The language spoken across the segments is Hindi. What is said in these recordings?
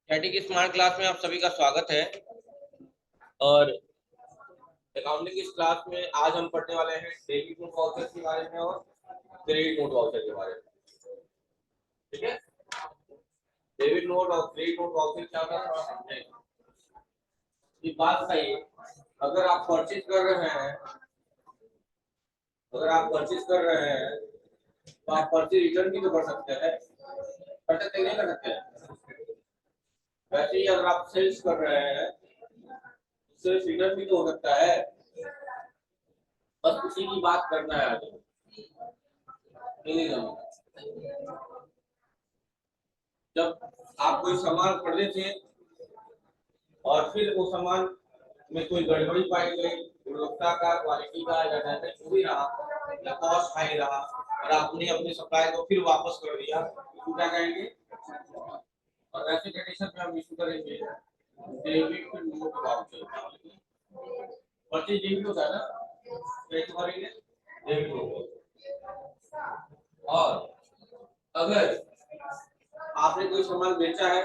स्टैटिक स्मार्ट क्लास में आप सभी का स्वागत है। और अकाउंटिंग की इस क्लास में आज हम पढ़ने वाले हैं डेबिट नोट वाउचर के बारे में और क्रेडिट नोट वाउचर के बारे में। ठीक है, डेबिट नोट और क्रेडिट नोट वाउचर क्या होता है थोड़ा समझेंगे। ये बात सही है, अगर आप परचेज कर रहे हैं तो आप परचेज रिटर्न भी तो कर सकते हैं, कर सकते नहीं कर सकते हैं। वैसे ही अगर आप सेल्स कर रहे हैं सेल्स रिटर्न भी तो हो सकता है। बस उसी की बात करना है आज। जब आप कोई सामान खरीदे थे और फिर वो सामान में कोई गड़बड़ी पाई गई, गुणवत्ता का, क्वालिटी का या डैमेज जो भी रहा या कॉस्ट हाई रहा और आपने अपने सप्लाई को फिर वापस कर दिया, तो क्या कहेंगे? और ऐसे कंडीशन में हम इशू करेंगे debit note voucher. Purchase debit होता है ना, कैसे करेंगे? Debit note. और अगर आपने कोई सामान बेचा है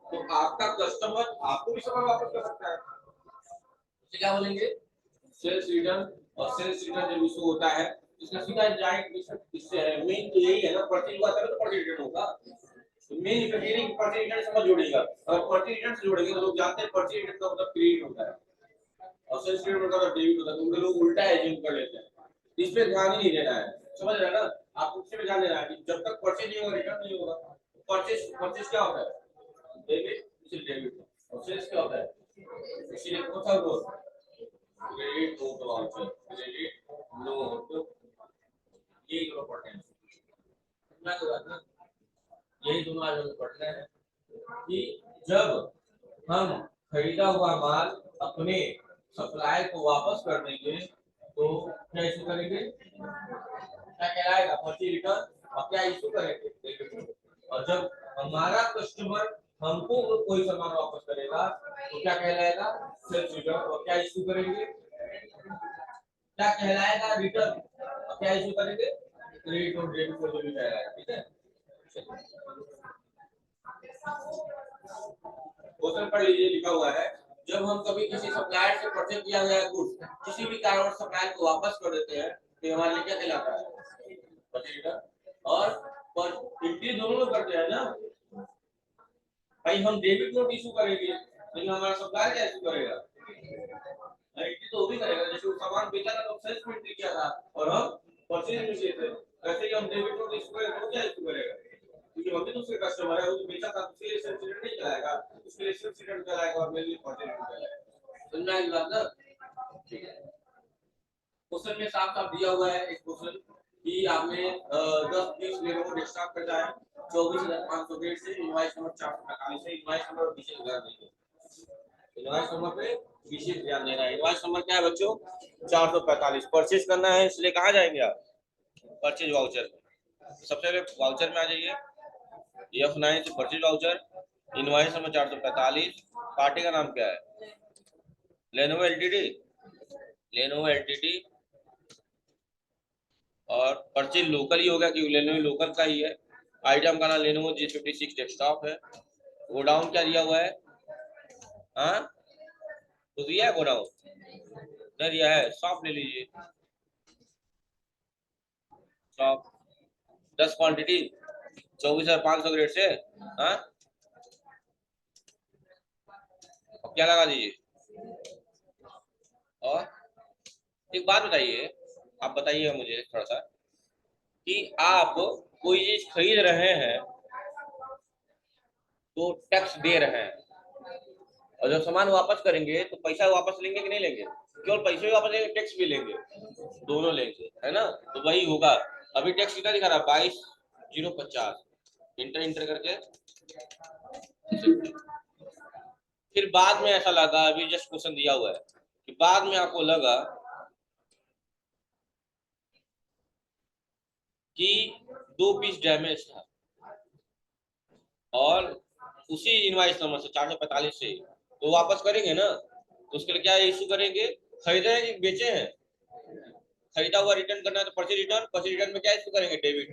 तो आपका कस्टमर आपको भी सामान वापस कर सकता है, इसे क्या बोलेंगे? Sales return. और सेल्स रिटर्न जब इशू होता है इसका सीधा डायरेक्ट इससे मेन तो यही है ना, परचेज हुआ तब तो परचेज रिटर्न होगा। तो मेन इंजीनियरिंग परचेज रिटर्न समझ जोड़ेगा, और परचेज रिटर्न से जोड़ेंगे तो लोग जानते हैं परचेज रिटर्न का मतलब क्रेडिट होता है और सेल्स रिटर्न का मतलब डेबिट होता है। तो लोग उल्टा एज्यूम कर लेते हैं, इस पे ध्यान ही नहीं देना है। समझ रहे हैं ना? आप उससे भी ध्यान देना है कि जब तक परचेज नहीं होगा रिटर्न नहीं होगा। परचेज परचेज क्या होता है? डेबिट, इसे डेबिट। और सेल्स क्या होता है? इसीलिए कौन सा role? Credit note voucher, credit note, ये दोनों पढ़ने हैं। समझना के बाद ना, यही दोनों आज हमें पढ़ना है कि जब हम खरीदा हुआ माल अपने सप्लाई को वापस कर देंगे तो क्या इशू करेंगे? क्या कहलाएगा? Purchase return. और क्या इशू करेंगे? और जब हमारा कस्टमर हमको कोई सामान वापस करेगा तो क्या कहलाएगा? Sales return. और क्या इशू करेंगे? क्या कहलाएगा? रिटर्न। और क्या इशू करेंगे? क्रेडिट और डेबिट को जो भी कहलाएगा। ठीक है, क्वेश्चन पढ़ लीजिए, लिखा हुआ है जब हम कभी किसी सप्लायर से परचेज किया गया गुड्स किसी भी कारण सप्लायर को वापस कर देते हैं तो हमारे लिए क्या कहलाता है? Purchase return. और पर एंट्री दोनों में करते हैं ना भाई। हम डेबिट नोट इशू करेंगे लेकिन हमारा सप्लायर क्या इशू करेगा? एंट्री तो वो भी करेगा, जैसे वो सामान बेचा था तो सेल्स में एंट्री किया था और हम परचेज में किए थे, वैसे ही हम डेबिट नोट इशू करेंगे तो क्या इशू करेगा? क्योंकि हम भी तो उसके कस्टमर है, वो जो बेचा था उसके लिए सेल्स रिटर्न नहीं चलाएगा, उसके लिए सेल्स रिटर्न चलाएगा और मेरे लिए परचेज रिटर्न चलाएगा। समझ में आई बात ना? ठीक है, क्वेश्चन में साफ साफ दिया हुआ है एक क्वेश्चन कि आपने 10-20 लेबर एक्स्ट्रा खरीदा है 24,500 रेट से, इनवॉइस नंबर 445 है, इनवॉइस नंबर विशेष ध्यान देंगे। इनवॉइस नंबर पे विशेष ध्यान देना है। इनवॉइस नंबर क्या है बच्चों? 445। परचेज करना है इसलिए कहाँ जाएंगे आप? Purchase voucher. सबसे पहले वाउचर में आ जाइए, F9 से purchase voucher, invoice number 445। Party का नाम क्या है? Lenovo LTD, Lenovo LTD. और परचेज लोकल ही होगा क्योंकि लेनोवो लोकल का ही है। आइटम का नाम लेनोवो G56 डेस्कटॉप है। गोडाउन क्या दिया हुआ है? हाँ तो दिया है गोडाउन, नहीं दिया है? शॉप ले लीजिए, शॉप 10 क्वांटिटी 24,500 ग्रेड से। हाँ क्या लगा दीजिए। और एक बात बताइए, आप बताइएगा मुझे थोड़ा सा कि आप कोई चीज खरीद रहे हैं तो टैक्स दे रहे हैं और जब सामान वापस करेंगे तो पैसा वापस लेंगे कि नहीं लेंगे? केवल पैसे भी वापस लेंगे, टैक्स भी लेंगे, दोनों लेंगे, है ना? तो वही होगा। अभी टैक्स कितना दिखा रहा है? 22,050। इंटर इंटर करके फिर बाद में ऐसा लगा, अभी जस्ट क्वेश्चन दिया हुआ है कि बाद में आपको लगा कि 2 पीस डैमेज था और उसी इनवाइस नंबर से 445 से तो वापस करेंगे ना, तो उसके लिए क्या इशू करेंगे? खरीदे हैं कि बेचे हैं? खरीदा हुआ रिटर्न करना है तो परचेज रिटर्न। परचेज रिटर्न में क्या इशू करेंगे? डेबिट।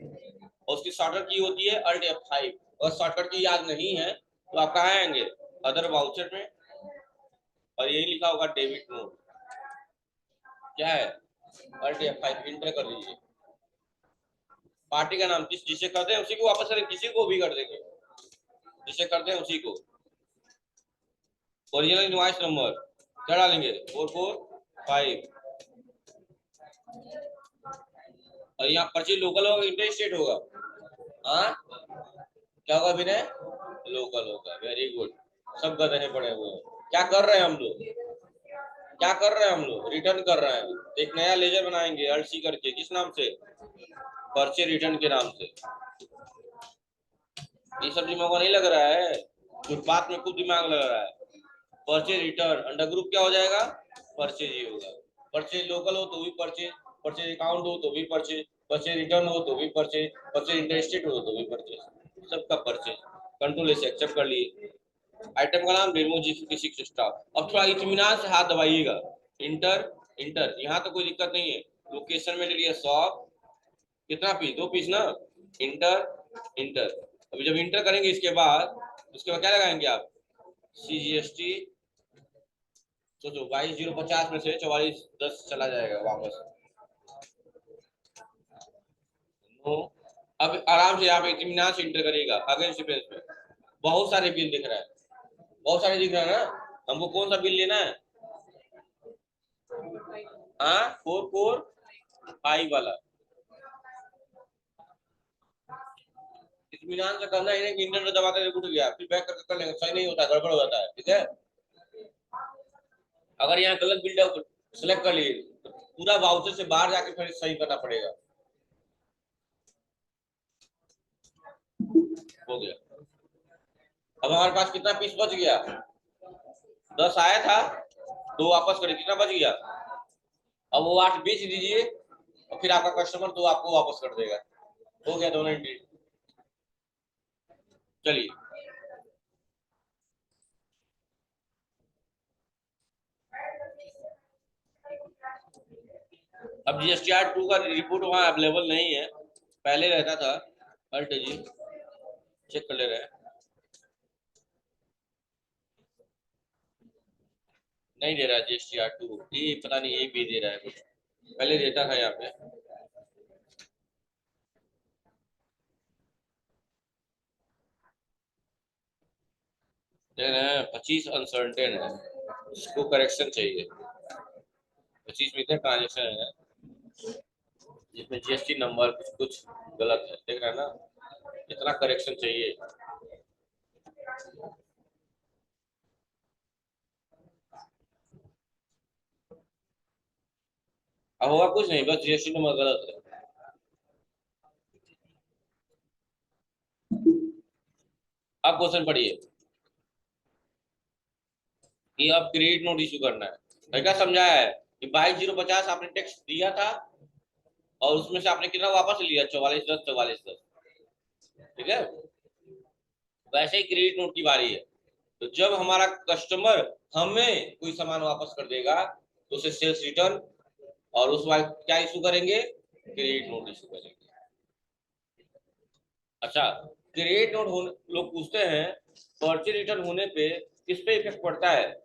और उसकी शॉर्टकट की होती है Alt F5। और शॉर्टकट की याद नहीं है तो आप कहाँ आएंगे, अदर वाउचर में, और यही लिखा होगा डेबिट नोट, क्या है, अल्ट F5 इंटर कर दीजिए। पार्टी का नाम जिसे करते हैं उसी को वापस करें, किसी को भी कर देंगे, जिसे करते हैं उसी को। ओरिजिनल इनवॉइस नंबर क्या डालेंगे, 445, और यहाँ पर्ची लोकल होगा इंटर स्टेट होगा, हाँ क्या होगा विनय, लोकल होगा, वेरी गुड, सब गधे पड़े हुए हैं। क्या कर रहे हैं हम लोग, क्या कर रहे हैं हम लोग, रिटर्न कर रहे हैं, एक नया लेजर बनाएंगे अल्ट सी करके, किस नाम से, पर्चे रिटर्न के नाम से। ये सब दिमाग को नहीं लग रहा है, फुटपाथ में खुद दिमाग लग रहा है। परचेज रिटर्न अंडर ग्रुप क्या हो जाएगा, परचेज ही होगा, परचेज लोकल हो तो भी परचेज, परचेज अकाउंट हो तो भी परचेज, परचेज रिटर्न हो तो भी परचेज, परचेज इंटरेस्टेड हो तो भी परचेज, सबका परचेज। कंट्रोल एस एक्सेप्ट कर लिए। आइटम का नाम डेमो G56 स्टाफ। अब थोड़ा इत्मीनान से हाथ दबाइएगा, इंटर इंटर, यहाँ तो कोई दिक्कत नहीं है। लोकेशन में ले लिया शॉप, कितना पीस, 2 पीस ना, इंटर इंटर। अभी जब इंटर करेंगे इसके बाद, उसके बाद क्या लगाएंगे आप, CGST, सोचो 22,050 में से 44,10 चला जाएगा वापस। तो अब आराम से यहाँ पे इत्मीनान से इंटर करिएगा। अगेन सीक्वेंस में बहुत सारे बिल दिख रहा है, बहुत सारे दिख रहा है ना, हमको कौन सा बिल लेना है, हाँ 445 वाला। इत्मीनान से करना है कि इंटर दबाते उठ गया, फिर बैक करके कर लेंगे, सही नहीं होता, गड़बड़ हो जाता है, ठीक है। अगर यहाँ गलत बिल्डअप सेलेक्ट कर लिए तो पूरा वाउचर से बाहर जाके फिर सही करना पड़ेगा। हो गया। अब हमारे पास कितना पीस बच गया, 10 आया था, 2 वापस करें, कितना बच गया, अब वो 8 बेच दीजिए और फिर आपका कस्टमर 2 आपको वापस कर देगा। हो गया दोनों एंट्री। चलिए अब GSTR2 का रिपोर्ट वहाँ अवेलेबल नहीं है, पहले रहता था, अल्ट जी चेक कर ले रहे हैं, नहीं दे रहा है GSTR2, ये पता नहीं ये भी दे रहा है कुछ, पहले देता था यहाँ पे। देख रहे हैं 25 अनसर्टेन है, इसको करेक्शन चाहिए। 25 में इतने ट्रांजेक्शन है जिसमें GST नंबर कुछ कुछ गलत है, देख रहे हैं ना, इतना करेक्शन चाहिए। अब होगा कुछ नहीं, बस GST नंबर गलत है। अब क्वेश्चन पढ़िए कि अब क्रेडिट नोट इशू करना है, क्या समझाया है कि 22,050 आपने टैक्स दिया था और उसमें से आपने कितना वापस लिया, 44,10 44,10, ठीक है। वैसे ही क्रेडिट नोट की बारी है, तो जब हमारा कस्टमर हमें कोई सामान वापस कर देगा तो उसे सेल्स रिटर्न, और उस बार क्या इशू करेंगे, क्रेडिट नोट इशू करेंगे। अच्छा, क्रेडिट नोट लोग पूछते हैं पर्चे रिटर्न होने पे किस पे इफेक्ट पड़ता है,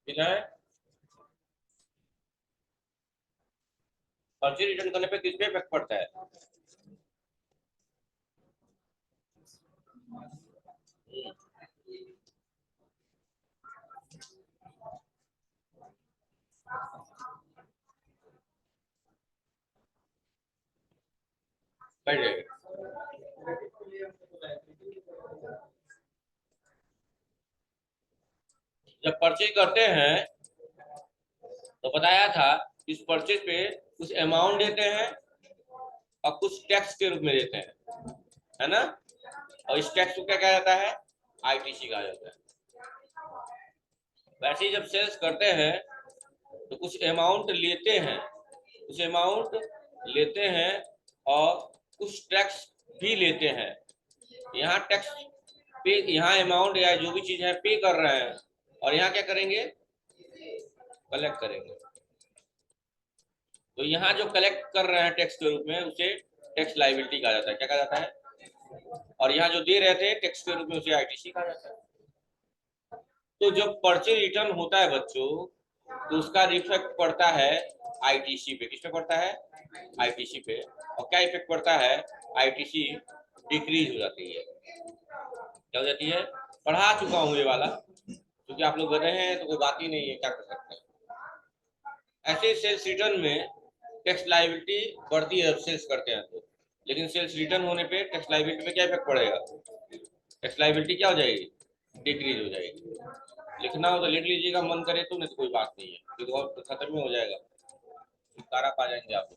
विनय, पर्चे रिटर्न करने पे किस पे इफेक्ट पड़ता है, बैठ जाएगा। जब परचेज करते हैं तो बताया था इस परचेज पे कुछ अमाउंट देते हैं और कुछ टैक्स के रूप में देते हैं, है ना, और इस टैक्स को क्या कहा जाता है, ITC कहा जाता है। वैसे ही जब सेल्स करते हैं तो कुछ अमाउंट लेते हैं, कुछ अमाउंट लेते हैं और कुछ टैक्स भी लेते हैं। यहाँ टैक्स पे, यहाँ अमाउंट या जो भी चीज है पे कर रहे हैं, और यहाँ क्या करेंगे, कलेक्ट करेंगे। तो यहाँ जो कलेक्ट कर रहे हैं टैक्स के रूप में उसे टैक्स लायबिलिटी कहा जाता है। क्या कहा जाता है? और यहाँ जो दे रहे थे टैक्स के रूप में उसे आईटीसी कहा जाता है। तो जब पर्चे रिटर्न होता है बच्चों, तो उसका इफेक्ट पड़ता है आईटीसी पे। किस पे पड़ता है? आईटीसी पे। और क्या इफेक्ट पड़ता है? आईटीसी डिक्रीज हो जाती है। क्या हो जाती है? पढ़ा चुका हूँ ये वाला, क्योंकि आप लोग गए हैं तो कोई बात ही नहीं है, क्या कर सकते हैं। ऐसे सेल्स रिटर्न में टैक्स लायबिलिटी बढ़ती है, सेल्स करते हैं तो, लेकिन सेल्स रिटर्न होने पे टैक्स लायबिलिटी पे क्या इफेक्ट पड़ेगा? टैक्स लायबिलिटी क्या हो जाएगी? डिक्रीज हो जाएगी। लिखना हो तो लिख लीजिएगा, मन करे तो, नहीं तो कोई बात नहीं है, तो और खत्म ही हो जाएगा, तारा पा जाएंगे आप।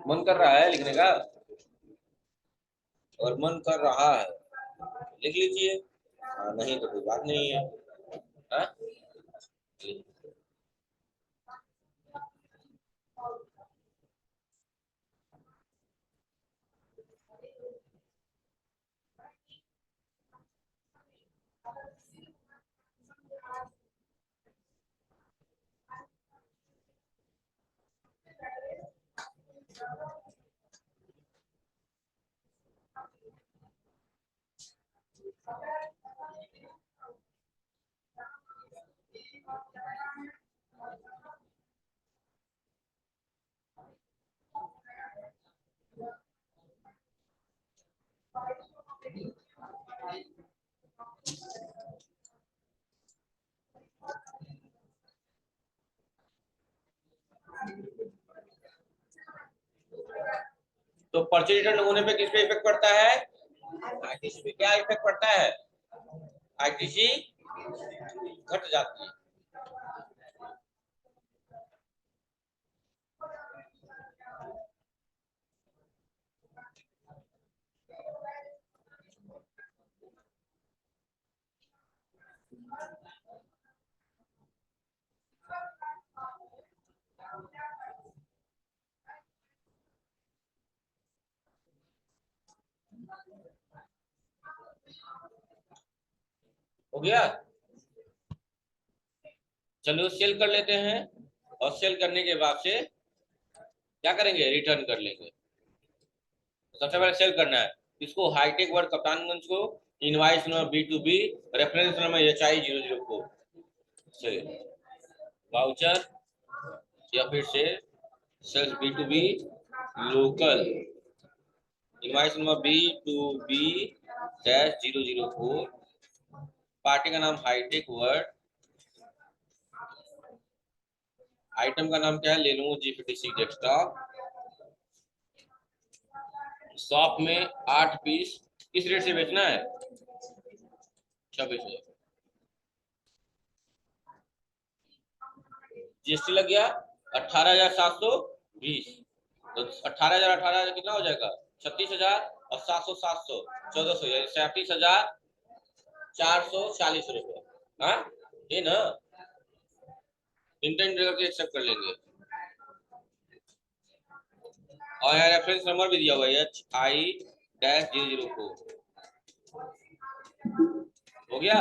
मन कर रहा है लिखने का, और मन कर रहा है लिख लीजिए, नहीं तो कोई बात नहीं है। हा? तो पर्चे रिटर्न होने पे किस पे इफेक्ट पड़ता है? आईटीसी पे। क्या इफेक्ट पड़ता है? आईटीसी घट जाती है। हो गया? चलो सेल कर लेते हैं, और सेल करने के बाद से क्या करेंगे? रिटर्न कर लेंगे। सबसे पहले सेल करना है इसको, हाईटेक वर्ड कप्तानगंज को, invoice number B2B, reference number HI004 से वाउचर, या फिर से sales B2B local, invoice number B2B-004, party का नाम हाईटेक वर्ड, आइटम का नाम क्या है? लेनोवो G56 डेस्कटॉप, शॉप में 8 पीस, किस रेट से बेचना है? 26,000। जीएसटी लग गया 18,720, तो 18,000 कितना हो जाएगा? 36,000, और 700 700 1400, यानी 37,440 रुपए। हाँ ये ना, इंटेंट करके एक्सेप्ट कर लेंगे। और यहाँ रेफरेंस नंबर भी दिया हुआ है HI-004। हो गया?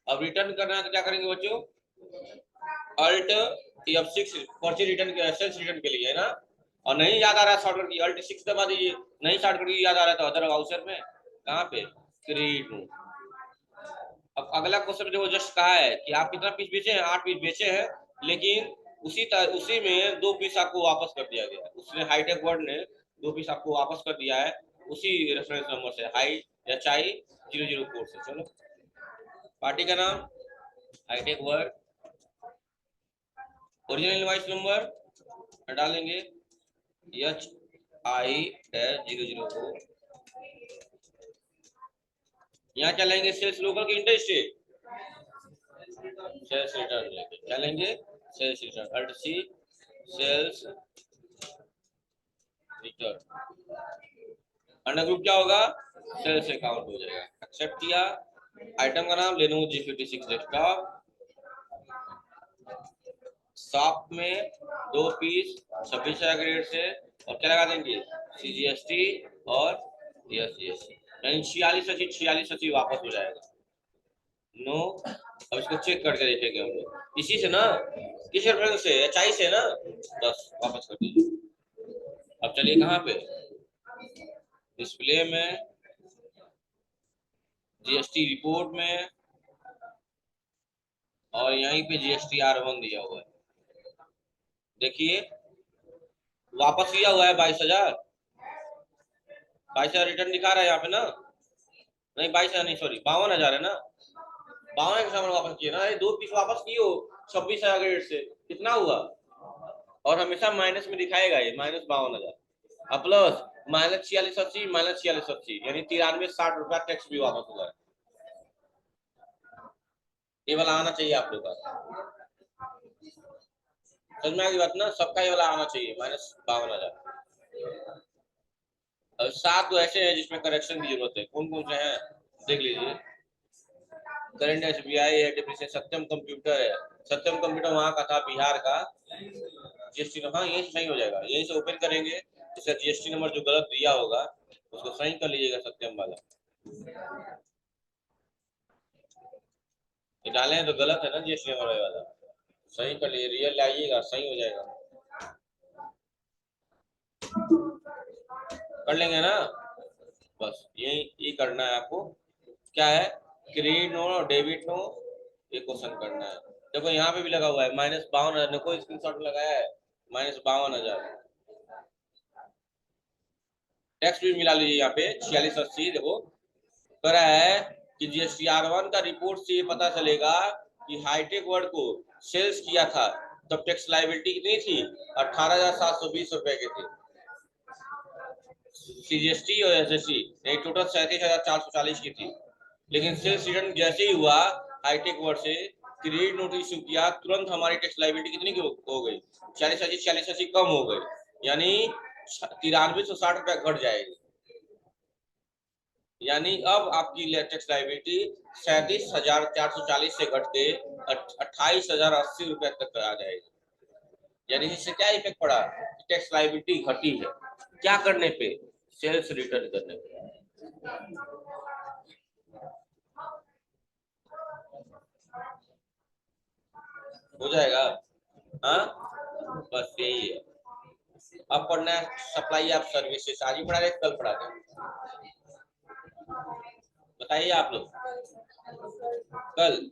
अब रिटर्न करना है तो क्या करेंगे बच्चों? अल्ट F6 पर्ची रिटर्न के, सेल्स रिटर्न के लिए है ना। और नहीं याद आ रहा है शॉर्टकट की, अल्ट 6 दबा दीजिए। नहीं शॉर्टकट की याद आ रहा है तो अदर वाउचर में कहाँ पे? क्रिएट हूँ। अब अगला क्वेश्चन जो जस्ट कहा है कि आप कितना पीस बेचे हैं? 8 पीस बेचे हैं, लेकिन उसी में 2 पीस आपको वापस कर दिया गया। उसने हाईटेक वर्ड ने 2 पीस आपको वापस कर दिया है, उसी रेफरेंस नंबर से, HI-004 से। चलो, पार्टी का नाम hi-tech word, original invoice number डालेंगे HI-004। यहाँ क्या लेंगे? सेल्स लोकल की इंटर स्टेट, सेल्स रिटर्न लेंगे। क्या लेंगे? Sales return, alt C sales return. Under group क्या होगा? सेल्स अकाउंट हो जाएगा। एक्सेप्ट किया। आइटम का नाम लेनोवो G56 डेस्कटॉप, शॉप में 2 पीस 26,000 ग्रेड से, और क्या लगा देंगे? CGST और SGST, यानी 46 वापस हो जाएगा। नो। अब इसको चेक करके देखेंगे हम लोग इसी से ना, किस रेफरेंस से, HI से ना। 10 वापस कर दीजिए। अब चलिए कहाँ पे, डिस्प्ले में, GST रिपोर्ट में, और यहीं पे GSTR1 दिया हुआ है। देखिए वापस किया हुआ है 22,000। 22,000 रिटर्न दिखा रहा है यहाँ पे ना। नहीं 22,000 नहीं, सॉरी 52,000 है ना। 52 का सामान वापस किया ना, ये 2 पीस वापस किए हो 26,000 के रेट से, कितना हुआ। और हमेशा माइनस में दिखाएगा ये, -52,000 अब प्लस -4680, -4680 यानी 9360 रुपया टैक्स भी वापस हुआ है। ये वाला आना चाहिए आप लोग का, समझ में आ गई बात ना, सबका ये वाला आना चाहिए -52,000। अब 7 तो ऐसे हैं जिसमें करेक्शन की जरूरत है, कौन कौन से हैं देख लीजिए। करंट SBI है, डिप्रिसिएशन सत्यम कंप्यूटर है। सत्यम कंप्यूटर वहाँ का था, बिहार का। GST हाँ यही से सही हो जाएगा, यहीं से ओपन करेंगे, इसका GST नंबर जो गलत दिया होगा उसको सही कर लीजिएगा सत्यम वाला। ये डाले हैं तो गलत है ना GST नंबर वाला, सही कर लीजिए, रियल लाइएगा सही हो जाएगा। कर लेंगे ना, बस यही करना है आपको। क्या है, क्रेडिट नो डेबिट नो, ये क्वेश्चन करना है। देखो यहाँ पे भी लगा हुआ है -52,000, ने कोई स्क्रीनशॉट लगाया है, -52,000। टैक्स भी मिला लीजिए यहाँ पे 4680। देखो करा है कि GSTR1 का रिपोर्ट से ये पता चलेगा कि हाईटेक वर्ल्ड को सेल्स किया था, तब टैक्स लाइबिलिटी कितनी थी, 18,720 रुपए की थी। CGST और SST टोटल 37,440 की थी। लेकिन सेल्स रिटर्न जैसे ही हुआ हाईटेक वर्ल्ड से क्रेडिट नोटिस इशू किया, तुरंत हमारी टैक्स लाइबिलिटी कितनी की हो गई, 4680 कम हो गई, यानी 9360 रुपया घट जाएगी। यानी अब आपकी टैक्स लाइबिलिटी 37,440 से घट के 28,080 रुपए तक आ जाएगी। यानी इससे क्या इफेक्ट पड़ा, टैक्स लाइबिलिटी घटी है, क्या करने पे, सेल्स रिटर्न करने पे। हो जाएगा हाँ, बस यही है। अब पढ़ना है सप्लाई ऑफ सर्विसेज, आज ही पढ़ा रहे कल पढ़ा रहे, बताइए आप लोग कल।